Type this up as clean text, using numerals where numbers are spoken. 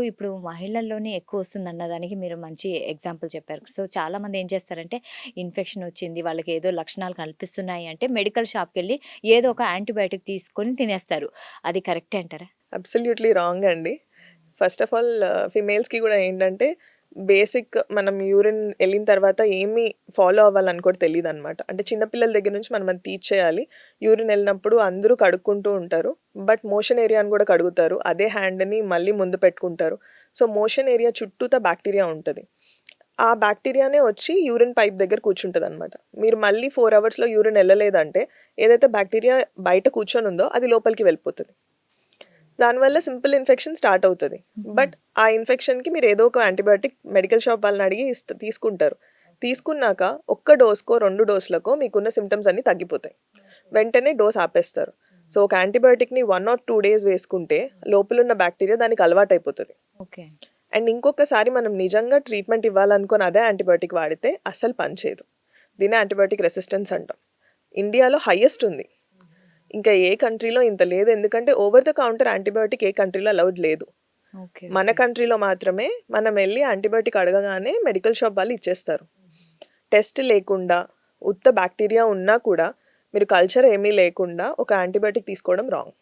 ఇప్పుడు మహిళల్లోనే ఎక్కువొస్తుందన్న దానికి మీరు మంచి ఎగ్జాంపుల్ చెప్పారు. సో, చాలామంది ఏం చేస్తారంటే ఇన్ఫెక్షన్ వచ్చింది, వాళ్ళకి ఏదో లక్షణాలు కనిపిస్తున్నాయి అంటే మెడికల్ షాప్‌కెళ్ళి ఏదో ఒక యాంటీబయాటిక్ తీసుకొని తినేస్తారు. అది కరెక్టే అంటారా? అబ్సల్యూట్‌లీ రాంగ్ అండి. ఫస్ట్ ఆఫ్ ఆల్ ఫిమేల్స్‌కి గూడా ఏంటంటే, బేసిక్ మనం యూరిన్ ఎళ్ళిన తర్వాత ఏమి ఫాలో అవ్వాలని కూడా తెలీదనమాట. అంటే చిన్న పిల్లల దగ్గర నుంచి మనం అది టీచ్ చేయాలి. యూరిన్ ఎళ్ళినప్పుడు అందరూ కడుక్కుంటూ ఉంటారు. బట్ మోషన్ ఏరియాని గూడా కడుగుతారు. అదే హ్యాండ్‌ని మళ్ళీ ముందు పెట్టుకుంటారు. సో, మోషన్ ఏరియా చుట్టూతా బాక్టీరియా ఉంటది. ఆ బాక్టీరియానే వచ్చి యూరిన్ పైప్ దగ్గర కూర్చుంటదనమాట. మీరు మళ్ళీ 4 అవర్స్‌లో యూరిన్ ఎళ్ళలేదంటే, ఏదైతే బాక్టీరియా బయట కూర్చొనుందో అది లోపలికి వెళ్ళిపోతది. దానివల్ల సింపుల్ ఇన్ఫెక్షన్ స్టార్ట్ అవుతది. హుహు. బట్ ఆ ఇన్ఫెక్షన్‌కి మీరు ఏదో ఒక యాంటీబయాటిక్ మెడికల్ షాప్ వాళ్ళని అడిగి తీసుకుంటారు. తీసుకున్నాక ఒక్క డోస్‌కో, 2 డోస్‌లకో మీకున్న సింప్టమ్స్ అన్నీ తగ్గిపోతాయి. వెంటనే డోస్ ఆపేస్తారు. సో, ఒక యాంటీబయాటిక్‌ని 1 ఆర్ 2 డేస్ వేసుకుంటే లోపలున్న బాక్టీరియా దానికి అలవాటైపోతది. ఓకే. అండ్ ఇంకొకసారి మనం నిజంగా ట్రీట్మెంట్ ఇవ్వాలనుకోని అదే యాంటీబయాటిక్ వాడితే అస్సలు పనిచేయదు. దీన్నే యాంటీబయాటిక్ రెసిస్టెన్స్ అంటాం. ఇండియాలో హైయెస్ట్ ఉంది. ఇంకా ఏ కంట్రీలో ఇంత లేదు. ఎందుకంటే ఓవర్ ద కౌంటర్ యాంటీబయాటిక్ ఏ కంట్రీలో అలౌడ్ లేదు. ఓకే. మన ఓకే. కంట్రీలో మాత్రమే మనం ఎళ్లి యాంటీబయాటిక్ అడగగానే మెడికల్ షాప్ వాళ్ళు ఇచ్చేస్తారు. టెస్ట్ లేకుండా ఉత్త బాక్టీరియా ఉన్నా కూడా మీరు కల్చర్ ఏమీ లేకుండా ఒక యాంటీబయాటిక్ తీసుకోవడం రాంగ్.